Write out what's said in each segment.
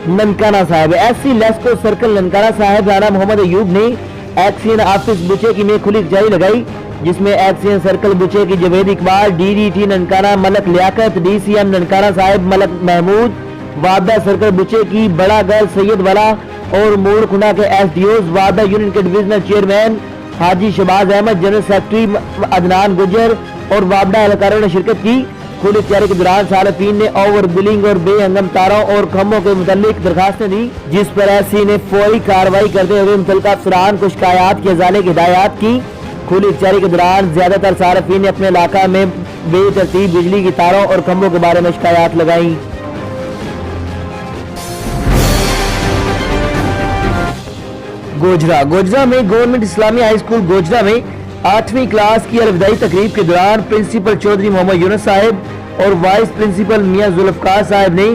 Nankana Sahib SC LESCO circle Nankana Sahib Rana Mohammad Ayub ने XEN office Bucheki में खुली जारी लगाई, जिसमें XEN circle Bucheki Javed Iqbal, DDT Nankana Malik Liaquat, DCM Nankana Sahib Malik Mahmood, वादा सर्कल बुचेकी बड़ा गर्ल सैयद वाला और मोड़खुना के एसडीओ, वादा यूनियन के डिविजनल चेयरमैन हाजी शबाज अहमद, जनरल सेक्रेटरी अदनान गुजर और वादा एहलकारों ने शिरकत की। खुली तैयारी के दौरान सालफीन ने ओवर बिलिंग और बेहंगम तारों और खम्भों के मुतालिक दरखास्तें दी, जिस पर एससी ने फौरी कार्रवाई करते हुए मुतल्लिका अफसरान को शिकायत के अजाले की हिदायत की। खुली तैयारी के दौरान ज्यादातर सालफीन ने अपने इलाका में बेतरतीब बिजली की तारों और खम्भों के बारे में शिकायत लगाई। गोजरा में गवर्नमेंट इस्लामी हाई स्कूल गोजरा में 8वीं क्लास की अलविदाई तकरीब के दौरान प्रिंसिपल चौधरी मोहम्मद यूनुस साहिब और वाइस प्रिंसिपल मियां जुल्फकार साहिब ने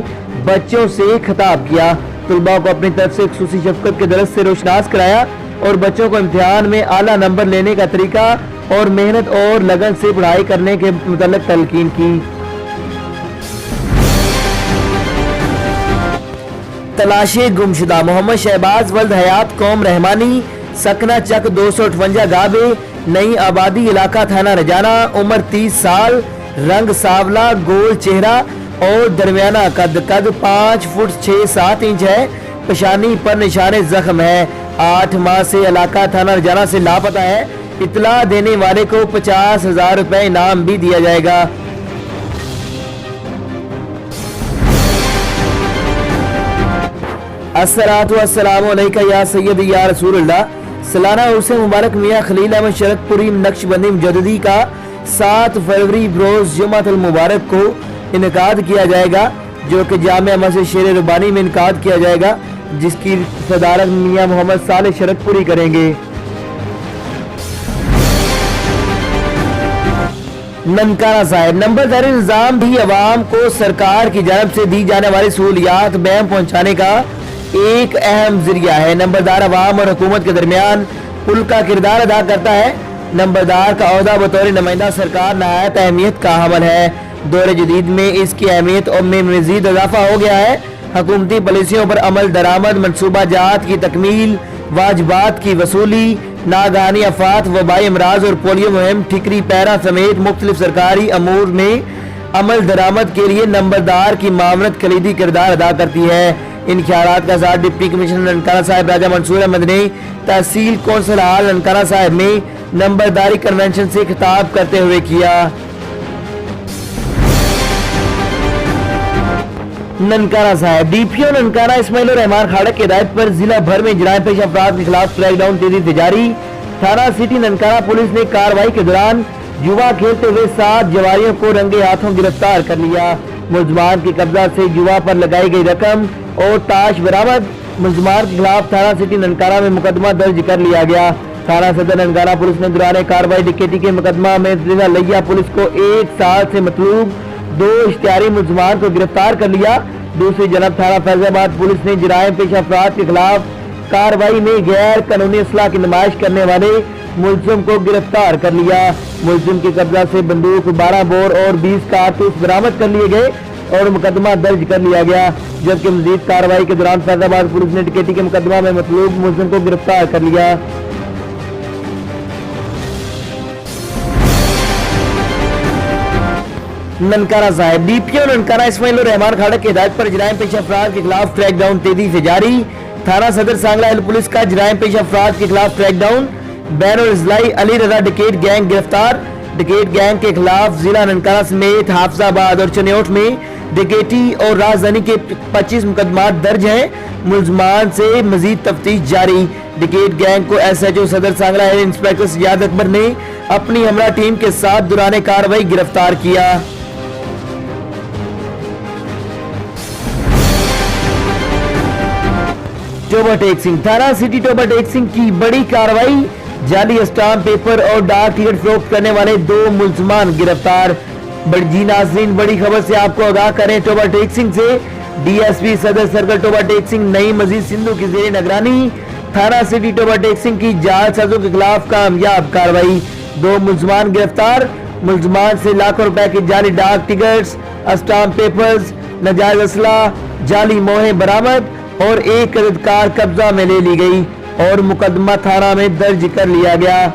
बच्चों से खिताब किया। तुलबा को अपनी तरफ से खुसूसी शफकत के दरस से रोशनास कराया और बच्चों को इम्तिहान में आला नंबर लेने का तरीका और मेहनत और लगन से पढ़ाई करने के मुतल्लिक तलकीन की। तलाशे गुमशुदा मोहम्मद शहबाज वल्द हयात कौम रहमानी सकना चक 258 गाबे नई आबादी इलाका थाना रजाना, उम्र 30 साल, रंग सावला, गोल चेहरा और दरमियाना कद 5 फुट 6-7 इंच है। पेशानी पर निशाने जख्म है। 8 माह से इलाका थाना रजाना से लापता है। इतला देने वाले को 50,000 रुपए इनाम भी दिया जाएगा। अस्सलातु वस्सलामु अलैका या सय्यदी या रसूलल्लाह। सालाना उर्स मुबारक मियां खलील अहमद शरतपुरी नक्शबंदी मुजद्दिदी का 7 फरवरी रोज जुमातुल मुबारक को इनकाद किया जाएगा, जो कि जामिया मस्जिद शेर रुबानी में इनकाद किया जाएगा, जिसकी सदारत मियां मोहम्मद साले शरतपुरी करेंगे। ननकाना साहिब नंबरदारी निजाम भी अवाम को सरकार की जानब से दी जाने वाली सहूलियात बयां पहुंचाने का एक अहम जरिया है। नंबरदार अवाम और हुकूमत के दरमियान पुल का किरदार अदा करता है। नंबरदार का ओहदा बतौर नुमाइंदा सरकार नहायत अहमियत का हमल है। दौर जदीद में इसकी अहमियत और में मजीद इजाफा हो गया है। हुकूमती पॉलिसियों पर अमल दरामद, मनसूबा जात की तकमील, वाजबात की वसूली, नागानी आफात, वबाई अमराज और पोलियो मुहिम, ठिकरी पैरा समेत मुख्तलिफ सरकारी अमूर में अमल दरामद के लिए नंबरदार की मामलत कलीदी किरदार अदा करती है। इन ख्यालात का साथ डिप्टी कमिश्नर ननकाना साहिब राजा मंसूर अहमद ने तहसील कौंसिल हाल ननकाना साहिब में नंबरदारी कन्वेंशन से खिताब करते हुए किया। ननकाना साहिब डीपीओ ननकाना इस्माइल रहमान खाड़क की हिदायत पर जिला भर में जराइम पेश अफराद के खिलाफ क्रैकडाउन तेजी से जारी। थाना सिटी ननकाना पुलिस ने कार्रवाई के दौरान जुआ खेलते हुए 7 जवारियों को रंगे हाथों गिरफ्तार कर लिया। मुलजमान के कब्जा से जुआ पर लगाई गई रकम और ताश बरामद। मुलजमान के खिलाफ थाना सिटी ननकाना में मुकदमा दर्ज कर लिया गया। थाना सदर ननकाना पुलिस ने दौरान कार्रवाई डकैती के मुकदमा में जिला लिया पुलिस को 1 साल से मतलूब 2 इश्तिहारी मुलजमान को गिरफ्तार कर लिया। दूसरी जनब थाना फैजाबाद पुलिस ने जराइम पेश अफराद के खिलाफ कार्रवाई में गैर कानूनी असलाह की नुमाइश करने वाले मुलजिम को गिरफ्तार कर लिया। मुलजिम के कब्जा से बंदूक, 12 बोर और 20 कारतूस बरामद कर लिए गए और मुकदमा दर्ज कर लिया गया, जबकि मजीद कार्रवाई के दौरान फैजाबाद पुलिस ने डकैती के मुकदमा में मतलूब मुलजिम को गिरफ्तार कर लिया। ननकाना साहिब डीपीओ ननकाना इस्माइल रहमान खाड़क की हिदायत पर जराइम पेश अफराद के खिलाफ क्रैकडाउन तेजी से जारी। थाना सदर सांगला पुलिस का जराइम पेश अफराद के खिलाफ क्रैकडाउन। बैनुल इजलाई अली रजा डकैत गैंग गिरफ्तार। डकैत गैंग के खिलाफ जिला ननकाना समेत हाफजाबाद और चनियोट में डकैती और राजधानी के 25 मुकदमा दर्ज हैं। मुलजमान से मजीद तफ्तीश जारी। डकैत गैंग को एसएचओ सदर सांगला इंस्पेक्टर सजाद अकबर ने अपनी हमरा टीम के साथ दौरान कार्रवाई गिरफ्तार किया। टोबा टेक सिंह थाना सिटी टोबा टेक सिंह की बड़ी कार्रवाई। जाली स्टाम्प पेपर और डाक टिकट फरोख्त करने वाले 2 मुलजमान गिरफ्तार। बड़ी नाज़रीन बड़ी खबर से आपको आगाह करें टोबा टेक सिंह से। डीएसपी सदर सर्कल टोबा टेक सिंह नई मजीद सिंधु की जेर निगरानी थाना सिटी टोबा टेक सिंह की जालसाजों के खिलाफ कामयाब कार्रवाई। 2 मुलजमान गिरफ्तार। मुलजमान से लाखों रुपए की जाली डाक टिकट्स, स्टाम्प पेपर्स, नाजायज असला, जाली मोहे बरामद। और एक अदद कार कब्जा में ले ली गई और मुकदमा थाना में दर्ज कर लिया गया।